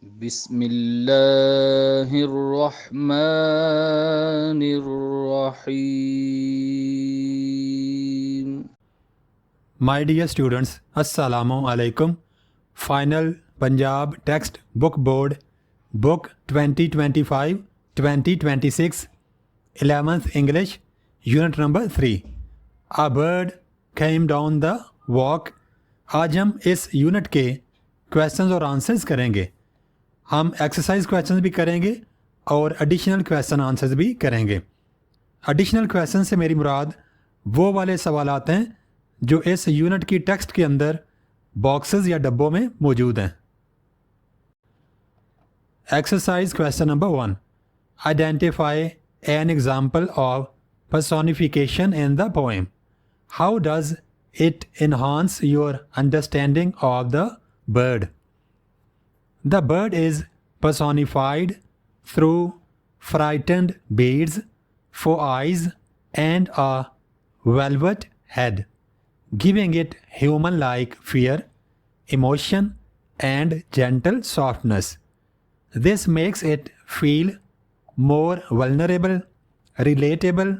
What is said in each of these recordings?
بسم الله الرحمن الرحيم. My dear students, Assalamu alaikum. Final Punjab Text Book Board Book 2025-2026 11th English Unit number 3 A bird came down the walk. आज हम इस unit के questions और answers करेंगे. हम exercise questions भी करेंगे और एडिशनल क्वेश्चन आंसर्स भी करेंगे. एडिशनल क्वेश्चन से मेरी मुराद वो वाले सवाल आते हैं जो इस यूनिट की टेक्स्ट के अंदर बॉक्सेस या डब्बों में मौजूद हैं. Exercise question number 1. Identify an example of personification in the poem. How does it enhance your understanding of the bird? The bird is personified through frightened beads, 4 eyes, and a velvet head, giving it human-like fear, emotion, and gentle softness. This makes it feel more vulnerable, relatable,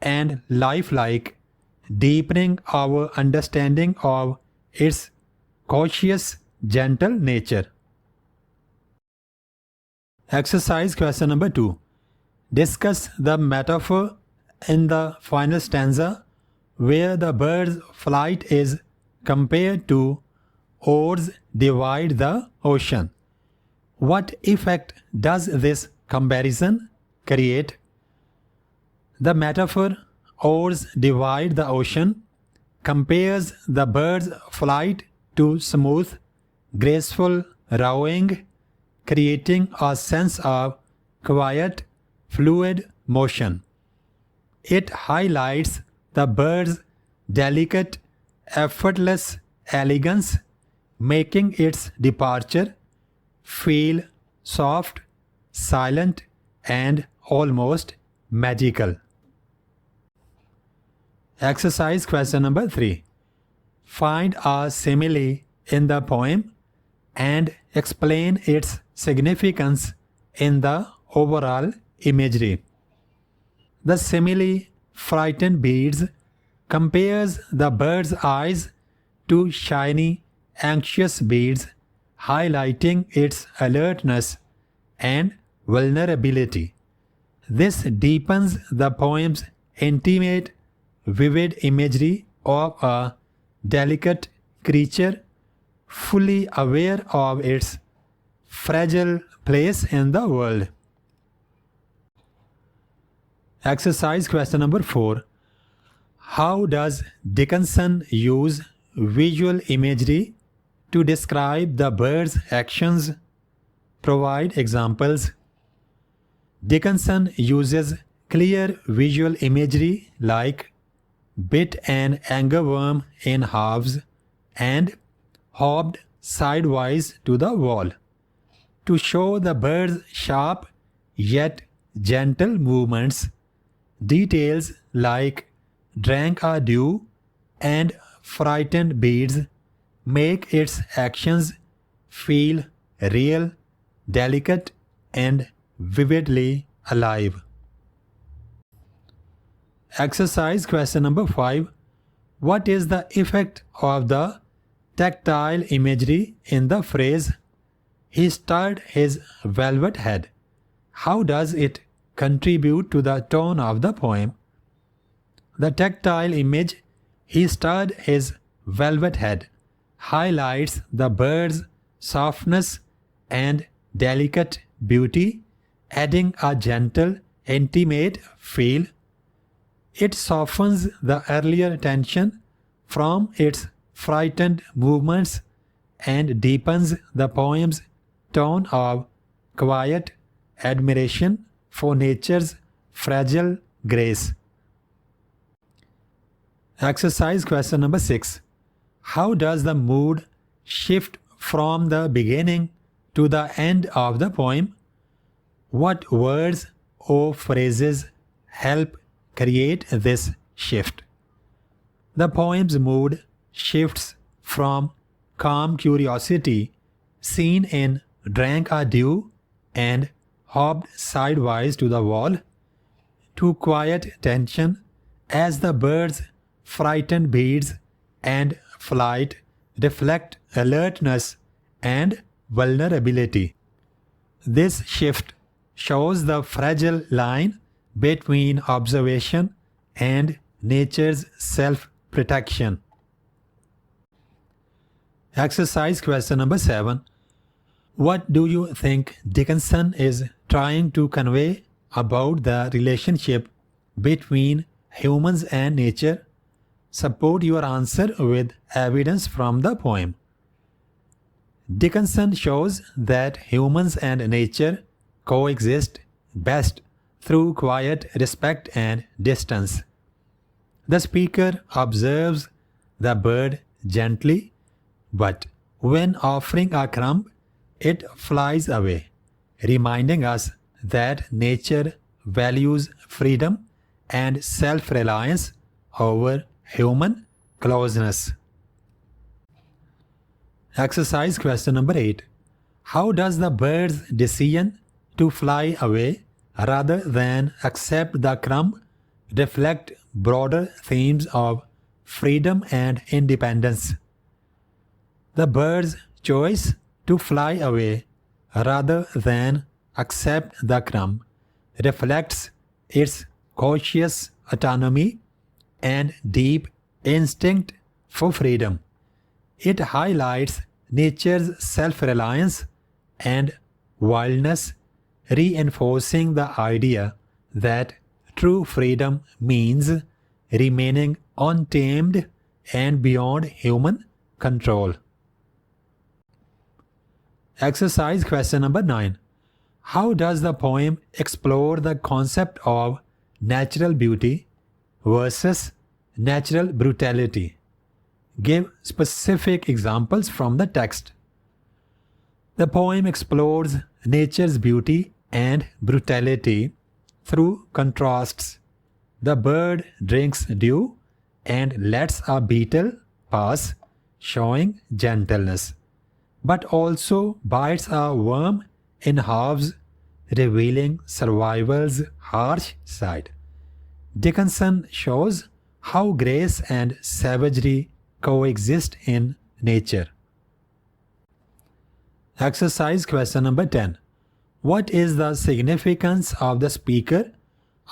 and lifelike, deepening our understanding of its cautious, gentle nature. Exercise question number 2. Discuss the metaphor in the final stanza where the bird's flight is compared to oars divide the ocean. What effect does this comparison create? The metaphor oars divide the ocean compares the bird's flight to smooth, graceful rowing, creating a sense of quiet, fluid motion. It highlights the bird's delicate, effortless elegance, making its departure feel soft, silent, and almost magical. Exercise question number 3. Find a simile in the poem and explain its significance in the overall imagery. The simile frightened beads compares the bird's eyes to shiny, anxious beads, highlighting its alertness and vulnerability. This deepens the poem's intimate, vivid imagery of a delicate creature fully aware of its fragile place in the world. Exercise question number 4. How does Dickinson use visual imagery to describe the bird's actions? Provide examples. Dickinson uses clear visual imagery like bit an angerworm in halves and hopped sidewise to the wall to show the bird's sharp yet gentle movements. Details like drank a dew and frightened beads make its actions feel real, delicate, and vividly alive. Exercise question number 5. What is the effect of the tactile imagery in the phrase, "He stirred his velvet head"? How does it contribute to the tone of the poem? The tactile image, "He stirred his velvet head," highlights the bird's softness and delicate beauty, adding a gentle, intimate feel. It softens the earlier tension from its frightened movements and deepens the poem's tone of quiet admiration for nature's fragile grace. Exercise question number 6. How does the mood shift from the beginning to the end of the poem? What words or phrases help create this shift? The poem's mood shifts from calm curiosity, seen in drank a dew, and hopped sidewise to the wall to quiet tension as the bird's frightened beats and flight reflect alertness and vulnerability. This shift shows the fragile line between observation and nature's self-protection. Exercise question number 7. What do you think Dickinson is trying to convey about the relationship between humans and nature? Support your answer with evidence from the poem. Dickinson shows that humans and nature coexist best through quiet respect and distance. The speaker observes the bird gently, but when offering a crumb, it flies away, reminding us that nature values freedom and self-reliance over human closeness. Exercise question number 8. How does the bird's decision to fly away rather than accept the crumb reflect broader themes of freedom and independence? The bird's choice to fly away rather than accept the crumb reflects its cautious autonomy and deep instinct for freedom. It highlights nature's self-reliance and wildness, reinforcing the idea that true freedom means remaining untamed and beyond human control. Exercise question number 9. How does the poem explore the concept of natural beauty versus natural brutality? Give specific examples from the text. The poem explores nature's beauty and brutality through contrasts. The bird drinks dew and lets a beetle pass, showing gentleness, but also bites a worm in halves, revealing survival's harsh side. Dickinson shows how grace and savagery coexist in nature. Exercise question number 10. What is the significance of the speaker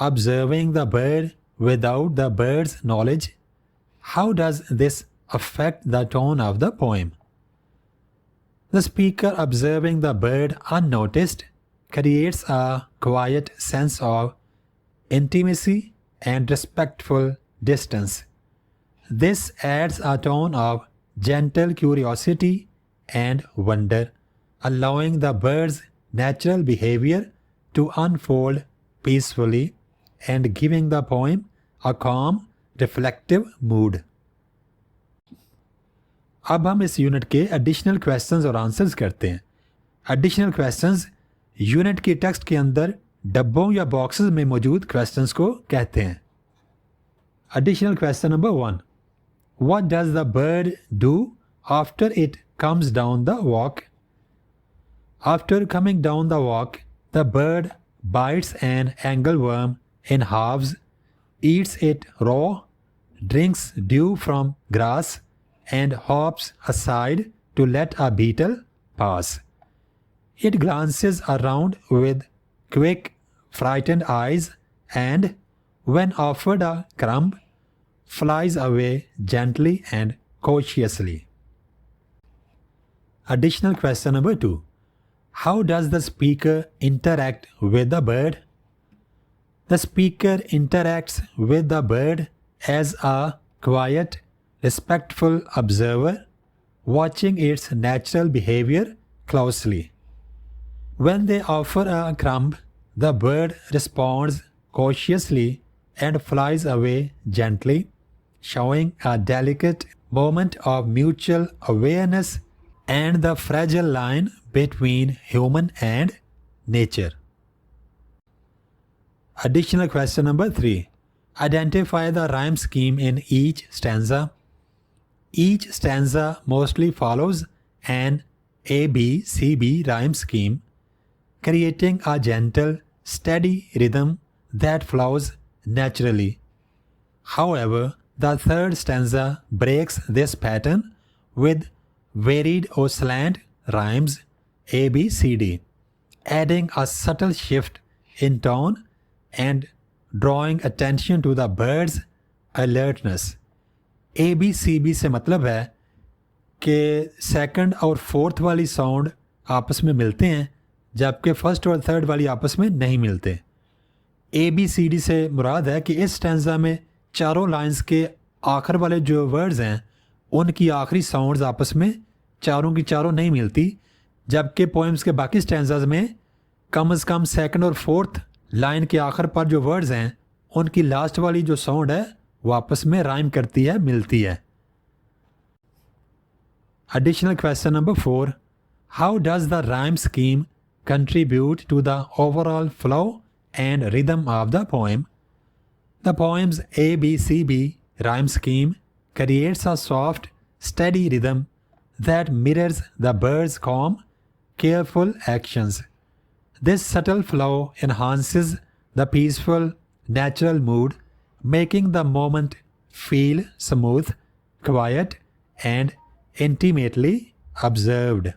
observing the bird without the bird's knowledge? How does this affect the tone of the poem? The speaker observing the bird unnoticed creates a quiet sense of intimacy and respectful distance. This adds a tone of gentle curiosity and wonder, allowing the bird's natural behavior to unfold peacefully and giving the poem a calm, reflective mood. अब हम इस unit के additional questions और answers करते हैं. Additional questions unit के text के अंदर डब्बों या बॉक्सेस में मौजूद क्वेश्चंस को कहते हैं. Additional question number 1. What does the bird do after it comes down the walk? After coming down the walk, the bird bites an angleworm in halves, eats it raw, drinks dew from grass, and hops aside to let a beetle pass. It glances around with quick, frightened eyes and, when offered a crumb, flies away gently and cautiously. Additional question number 2. How does the speaker interact with the bird? The speaker interacts with the bird as a quiet, respectful observer, watching its natural behavior closely. When they offer a crumb, the bird responds cautiously and flies away gently, showing a delicate moment of mutual awareness and the fragile line between human and nature. Additional question number 3. Identify the rhyme scheme in each stanza. Each stanza mostly follows an ABCB rhyme scheme, creating a gentle, steady rhythm that flows naturally. However, the third stanza breaks this pattern with varied or slant rhymes ABCD, adding a subtle shift in tone and drawing attention to the bird's alertness. ABCB से मतलब है कि second और fourth वाली sound आपस में मिलते हैं जबकि फर्स्ट और थर्ड वाली आपस में नहीं मिलते. ABCD से मुराद है कि इस स्टैंजा में चारों लाइंस के आखिर वाले जो वर्ड्स हैं उनकी आखिरी साउंड्स आपस में चारों की चारों नहीं मिलती, जबकि पोएम्स के बाकी स्टैंजाज में कम से कम सेकंड और फोर्थ लाइन के आखिर पर जो वर्ड्स हैं उनकी लास्ट वाली जो साउंड है वो आपस में राइम करती है, मिलती है. Additional question number 4. How does the rhyme scheme contribute to the overall flow and rhythm of the poem? The poem's ABCB rhyme scheme creates a soft, steady rhythm that mirrors the bird's calm, careful actions. This subtle flow enhances the peaceful, natural mood, making the moment feel smooth, quiet, and intimately observed.